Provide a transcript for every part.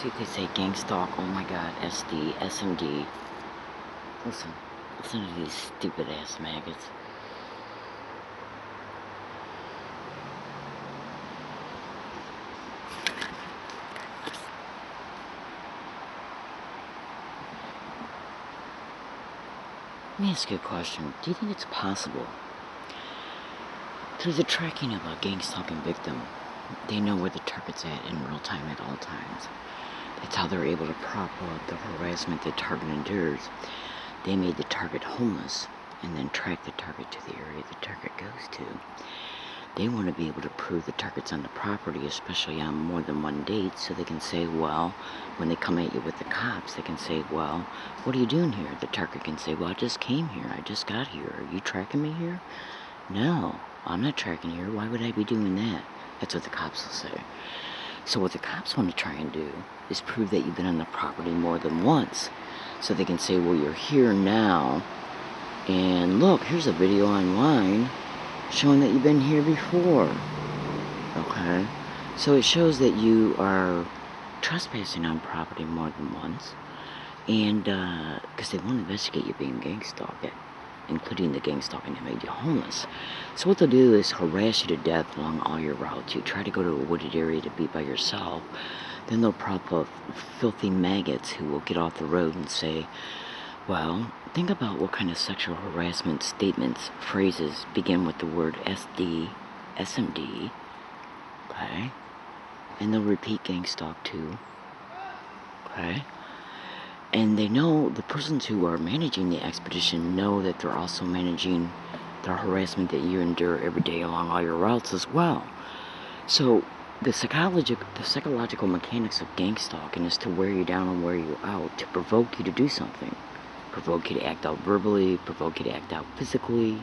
See if they say gangstalk. Oh my god, SD, SMD. Listen to these stupid ass maggots. Let me ask you a question. Do you think it's possible, through the tracking of a gang-stalking victim, they know where the target's at in real time at all times? That's how they're able to prop up the harassment the target endures. They made the target homeless and then track the target to the area the target goes to. They want to be able to prove the target's on the property, especially on more than one date, so they can say, well, when they come at you with the cops, they can say, well, what are you doing here? The target can say, well, I just came here. I just got here. Are you tracking me here? No, I'm not tracking here. Why would I be doing that? That's what the cops will say. So what the cops want to try and do is prove that you've been on the property more than once. So they can say, well, you're here now, and look, here's a video online showing that you've been here before. Okay? So it shows that you are trespassing on property more than once. And, because they want to investigate you being gang-stalked, including the gang-stalking that made you homeless. So what they'll do is harass you to death along all your routes. You try to go to a wooded area to be by yourself. Then they'll prop up filthy maggots who will get off the road and say, well, think about what kind of sexual harassment statements, phrases begin with the word SD, SMD, okay? And they'll repeat gangstalk too, okay? And they know, the persons who are managing the expedition know that they're also managing the harassment that you endure every day along all your routes as well. So the psychological mechanics of gangstalking is to wear you down and wear you out, to provoke you to do something. Provoke you to act out verbally, provoke you to act out physically,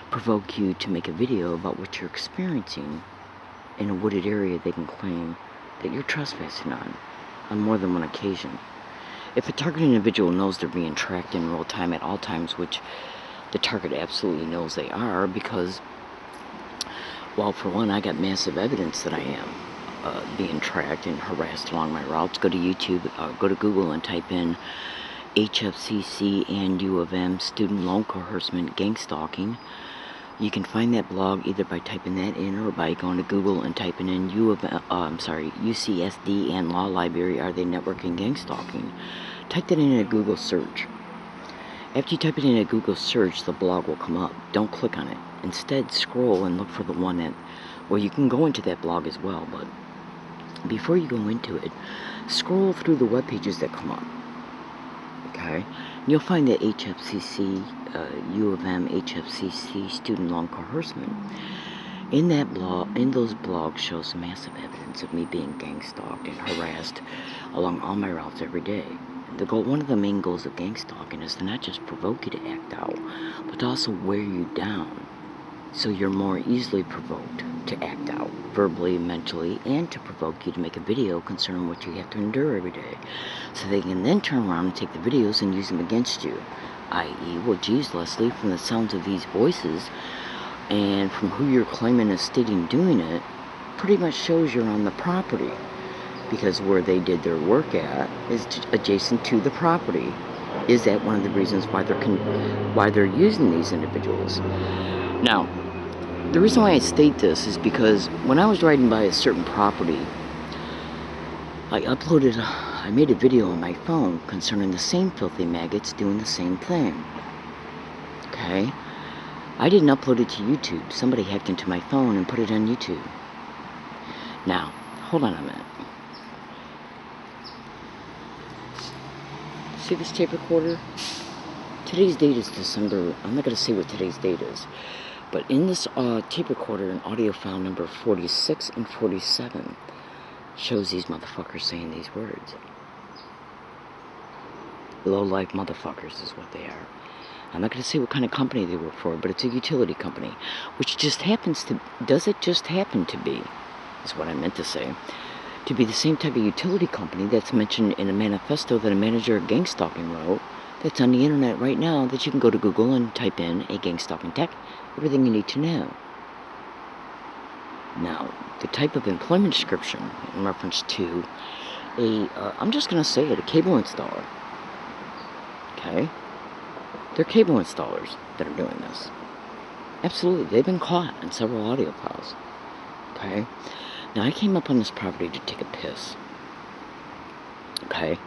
provoke you to make a video about what you're experiencing in a wooded area they can claim that you're trespassing on more than one occasion. If a targeted individual knows they're being tracked in real time at all times, which the target absolutely knows they are, because, well, for one, I got massive evidence that I am being tracked and harassed along my routes. Go to YouTube, go to Google and type in HFCC and U of M student loan coercement gangstalking. You can find that blog either by typing that in or by going to Google and typing in UCSD and Law Library, are they networking gangstalking? Type that in a Google search. After you type it in a Google search, the blog will come up. Don't click on it. Instead, scroll and look for the one that, well, you can go into that blog as well, but before you go into it, scroll through the web pages that come up. Okay, you'll find that HFCC, U of M, HFCC student loan coercement. In that blog, in those blogs, shows massive evidence of me being gang-stalked and harassed along all my routes every day. One of the main goals of gang-stalking is to not just provoke you to act out, but to also wear you down, so you're more easily provoked to act out, verbally, mentally, and to provoke you to make a video concerning what you have to endure every day. So they can then turn around and take the videos and use them against you. I.e., well, geez, Leslie, from the sounds of these voices, and from who you're claiming is stating doing it, pretty much shows you're on the property. Because where they did their work at is adjacent to the property. Is that one of the reasons why they're using these individuals? Now, the reason why I state this is because when I was riding by a certain property, I made a video on my phone concerning the same filthy maggots doing the same thing. Okay? I didn't upload it to YouTube. Somebody hacked into my phone and put it on YouTube. Now, hold on a minute. See this tape recorder? Today's date is December, I'm not going to say what today's date is, but in this tape recorder, an audio file number 46 and 47 shows these motherfuckers saying these words. Low-life motherfuckers is what they are. I'm not going to say what kind of company they work for, but it's a utility company, which just happens to, does it just happen to be, is what I meant to say, to be the same type of utility company that's mentioned in a manifesto that a manager of gangstalking wrote, that's on the internet right now, that you can go to Google and type in a gangstalking tech, everything you need to know. Now, the type of employment description in reference to I'm just gonna say it, a cable installer. Okay? They're cable installers that are doing this. Absolutely, they've been caught in several audio files. Okay? Now, I came up on this property to take a piss. Okay?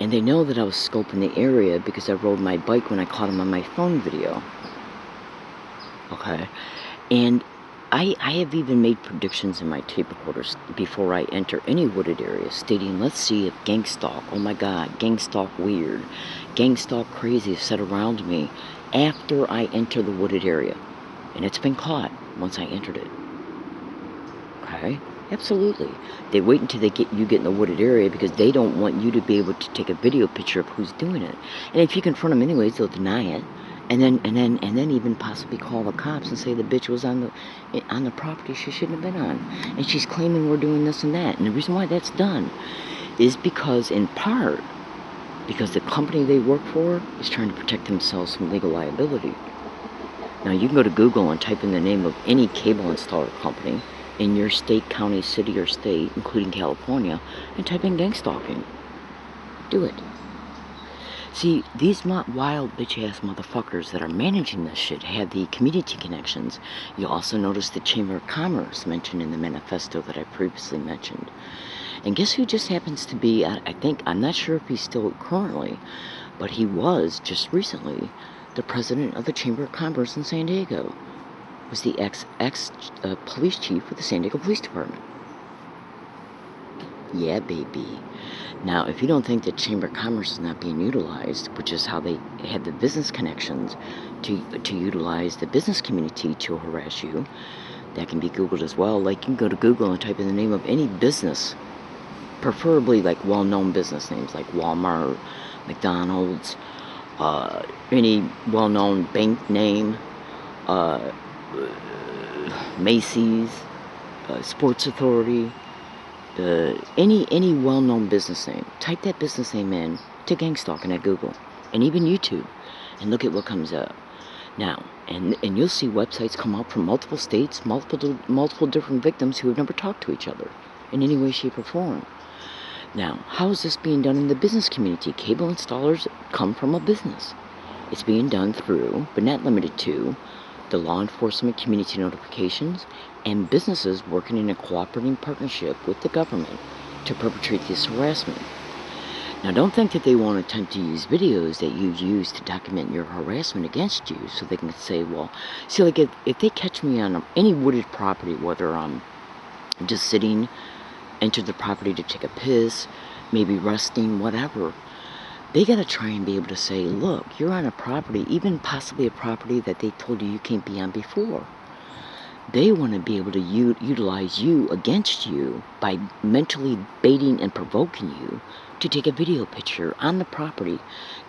And they know that I was scoping the area because I rode my bike when I caught him on my phone video. Okay? And I have even made predictions in my tape recorders before I enter any wooded area, stating, let's see if Gangstalk, oh my god, Gangstalk weird, Gangstalk crazy is set around me after I enter the wooded area. And it's been caught once I entered it. Okay? Absolutely. They wait until you get in the wooded area because they don't want you to be able to take a video picture of who's doing it. And if you confront them anyways, they'll deny it. And then even possibly call the cops and say the bitch was on the property she shouldn't have been on. And she's claiming we're doing this and that. And the reason why that's done is because, in part, because the company they work for is trying to protect themselves from legal liability. Now, you can go to Google and type in the name of any cable installer company in your state, county, city, or state, including California, and type in Gangstalking. Do it. See, these wild bitch-ass motherfuckers that are managing this shit have the community connections. You'll also notice the Chamber of Commerce mentioned in the manifesto that I previously mentioned. And guess who just happens to be, I'm not sure if he's still currently, but he was just recently the president of the Chamber of Commerce in San Diego. Was the ex police chief of the San Diego Police Department. Yeah, baby. Now, if you don't think that Chamber of Commerce is not being utilized, which is how they had the business connections to utilize the business community to harass you, that can be Googled as well. Like, you can go to Google and type in the name of any business, preferably like well-known business names like Walmart, McDonald's, any well-known bank name, Macy's, Sports Authority, any well-known business name. Type that business name in to Gangstalking at Google and even YouTube, and look at what comes up. Now, and you'll see websites come up from multiple states, multiple different victims who have never talked to each other in any way, shape, or form. Now, how is this being done in the business community? Cable installers come from a business. It's being done through, but not limited to, the law enforcement community notifications and businesses working in a cooperating partnership with the government to perpetrate this harassment. Now, don't think that they won't attempt to use videos that you use to document your harassment against you, so they can say, well, see, like if they catch me on any wooded property, whether I'm just sitting, entered the property to take a piss, maybe resting, whatever, they gotta try and be able to say, look, you're on a property, even possibly a property that they told you can't be on before. They want to be able to utilize you against you by mentally baiting and provoking you to take a video picture on the property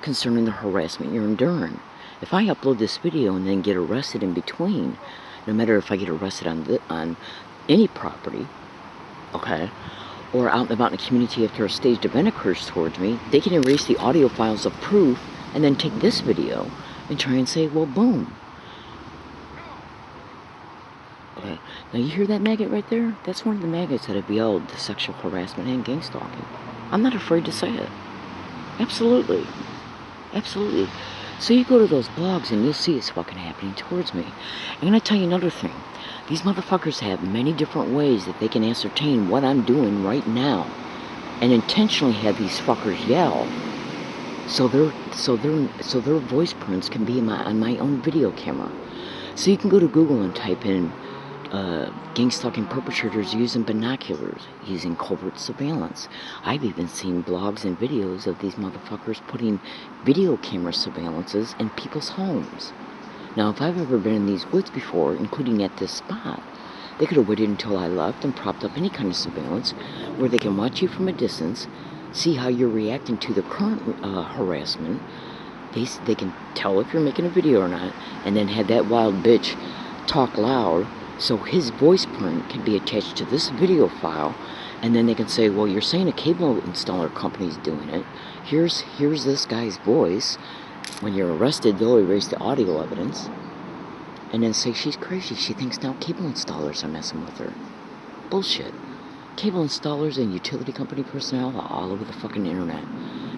concerning the harassment you're enduring. If I upload this video and then get arrested in between, no matter if I get arrested on any property, okay, or out and about in the community after a staged event occurs towards me, they can erase the audio files of proof and then take this video and try and say, well, boom. Okay. Now you hear that maggot right there? That's one of the maggots that have yelled the sexual harassment and gang stalking. I'm not afraid to say it. Absolutely. Absolutely. So you go to those blogs and you'll see it's fucking happening towards me. I'm gonna tell you another thing. These motherfuckers have many different ways that they can ascertain what I'm doing right now, and intentionally have these fuckers yell, so their voice prints can be on my own video camera. So you can go to Google and type in gang stalking perpetrators using binoculars, using covert surveillance. I've even seen blogs and videos of these motherfuckers putting video camera surveillances in people's homes. Now, if I've ever been in these woods before, including at this spot, they could have waited until I left and propped up any kind of surveillance where they can watch you from a distance, see how you're reacting to the current harassment. They can tell if you're making a video or not, and then have that wild bitch talk loud so his voice print can be attached to this video file, and then they can say, well, you're saying a cable installer company's doing it. Here's this guy's voice. When you're arrested, they'll erase the audio evidence and then say she's crazy. She thinks now cable installers are messing with her. Bullshit. Cable installers and utility company personnel are all over the fucking internet,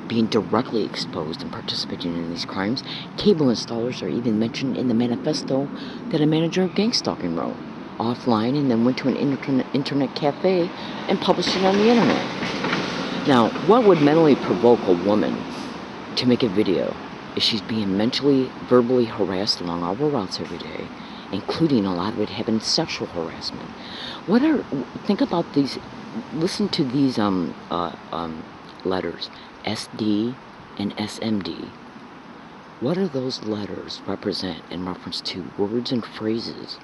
being directly exposed and participating in these crimes. Cable installers are even mentioned in the manifesto that a manager of Gangstalking wrote offline and then went to an internet cafe and published it on the internet. Now, what would mentally provoke a woman to make a video if she's being mentally, verbally harassed along all her routes every day, including a lot of it having sexual harassment? Think about these, listen to these letters, SD and SMD. What do those letters represent in reference to words and phrases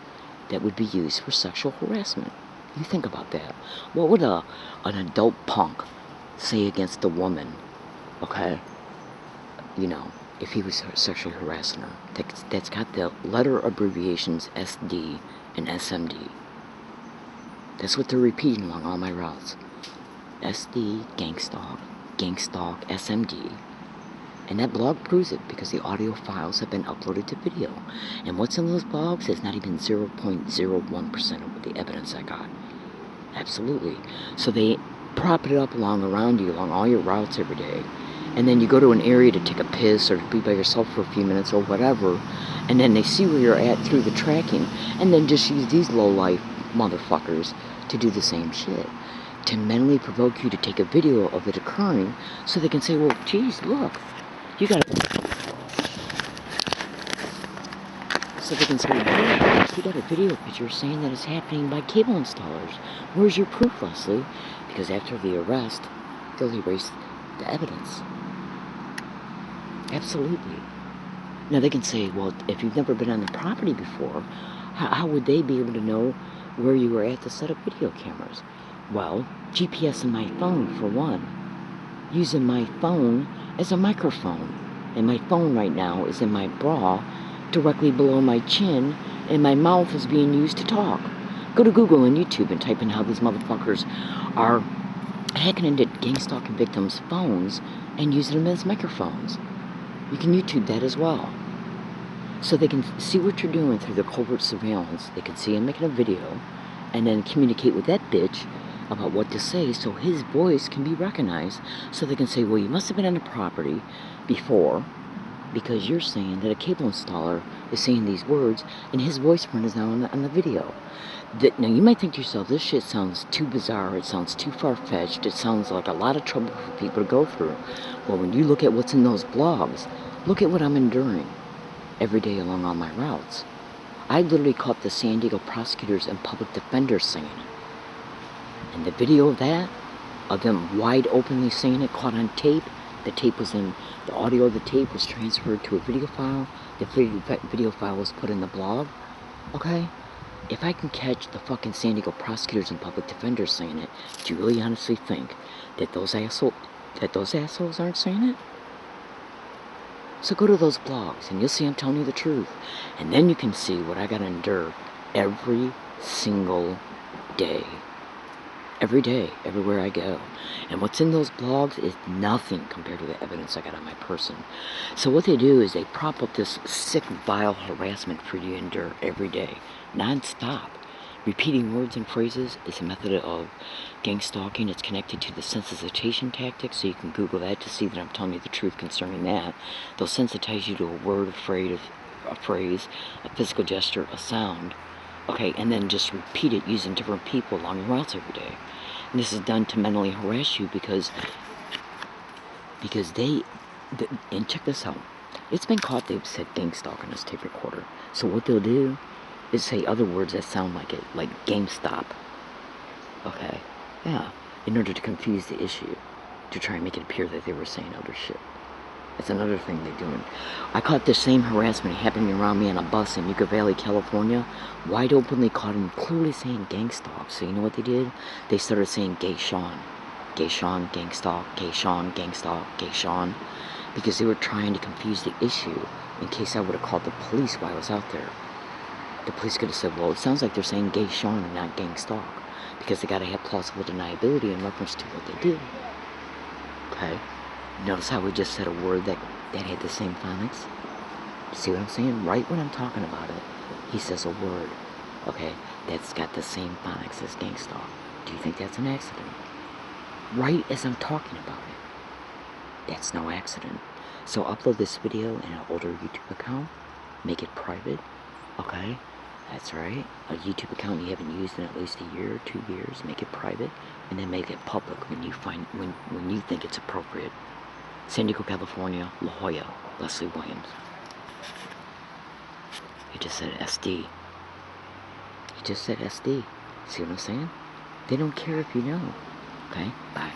that would be used for sexual harassment? You think about that. What would an adult punk say against a woman, okay? You know, if he was sexually harassing her. That's got the letter abbreviations SD and SMD. That's what they're repeating along all my routes. SD, GangStalk, SMD. And that blog proves it because the audio files have been uploaded to video. And what's in those blogs is not even 0.01% of the evidence I got. Absolutely. So they prop it up around you, along all your routes every day. And then you go to an area to take a piss or be by yourself for a few minutes or whatever. And then they see where you're at through the tracking. And then just use these low-life motherfuckers to do the same shit. To mentally provoke you to take a video of it occurring so they can say, well, geez, look. You got So they can say, look, you got a video picture saying that it's happening by cable installers. Where's your proof, Leslie? Because after the arrest, they'll erase the evidence. Absolutely. Now they can say, well, if you've never been on the property before, how would they be able to know where you were at to set up video cameras? Well, GPS in my phone, for one. Using my phone as a microphone. And my phone right now is in my bra, directly below my chin, and my mouth is being used to talk. Go to Google and YouTube and type in how these motherfuckers are hacking into gang-stalking victims' phones and using them as microphones. You can YouTube that as well. So they can see what you're doing through the covert surveillance. They can see him making a video and then communicate with that bitch about what to say so his voice can be recognized. So they can say, well, you must have been on the property before because you're saying that a cable installer is saying these words and his voice print is now on the video. Now, you might think to yourself, this shit sounds too bizarre, it sounds too far-fetched, it sounds like a lot of trouble for people to go through. Well, when you look at what's in those blogs, look at what I'm enduring every day along all my routes. I literally caught the San Diego prosecutors and public defenders saying it. And the video of that, of them wide openly saying it, caught on tape, the audio of the tape was transferred to a video file, the video file was put in the blog, okay? If I can catch the fucking San Diego prosecutors and public defenders saying it, do you really honestly think that those assholes aren't saying it? So go to those blogs and you'll see I'm telling you the truth. And then you can see what I gotta endure every single day. Every day, everywhere I go. And what's in those blogs is nothing compared to the evidence I got on my person. So what they do is they prop up this sick, vile harassment for you to endure every day, non-stop. Repeating words and phrases is a method of gang stalking. It's connected to the sensitization tactic, so you can Google that to see that I'm telling you the truth concerning that. They'll sensitize you to a word, a phrase, a physical gesture, a sound, okay, and then just repeat it using different people along your routes every day. And this is done to mentally harass you because and check this out. It's been caught they've said gang stalk on this tape recorder. So what they'll do is say other words that sound like it, like GameStop. Okay, yeah, in order to confuse the issue, to try and make it appear that they were saying other shit. That's another thing they're doing. I caught the same harassment happening around me on a bus in Yucca Valley, California. Wide openly caught him clearly saying gang stalk. So you know what they did? They started saying Gay Sean. Gay Sean, gang stalk, Gay Sean, gang stalk, Gay Sean. Because they were trying to confuse the issue in case I would have called the police while I was out there. The police could have said, well, it sounds like they're saying Gay Sean and not gang stalk. Because they gotta have plausible deniability in reference to what they did. Okay? Notice how we just said a word that had the same phonics? See what I'm saying? Right when I'm talking about it, he says a word, okay, that's got the same phonics as GangStalk. Do you think that's an accident? Right as I'm talking about it. That's no accident. So upload this video in an older YouTube account. Make it private. Okay? That's right. A YouTube account you haven't used in at least a year or 2 years. Make it private. And then make it public when you think it's appropriate. San Diego, California, La Jolla, Leslie Williams. He just said SD. He just said SD. See what I'm saying? They don't care if you know. Okay? Bye.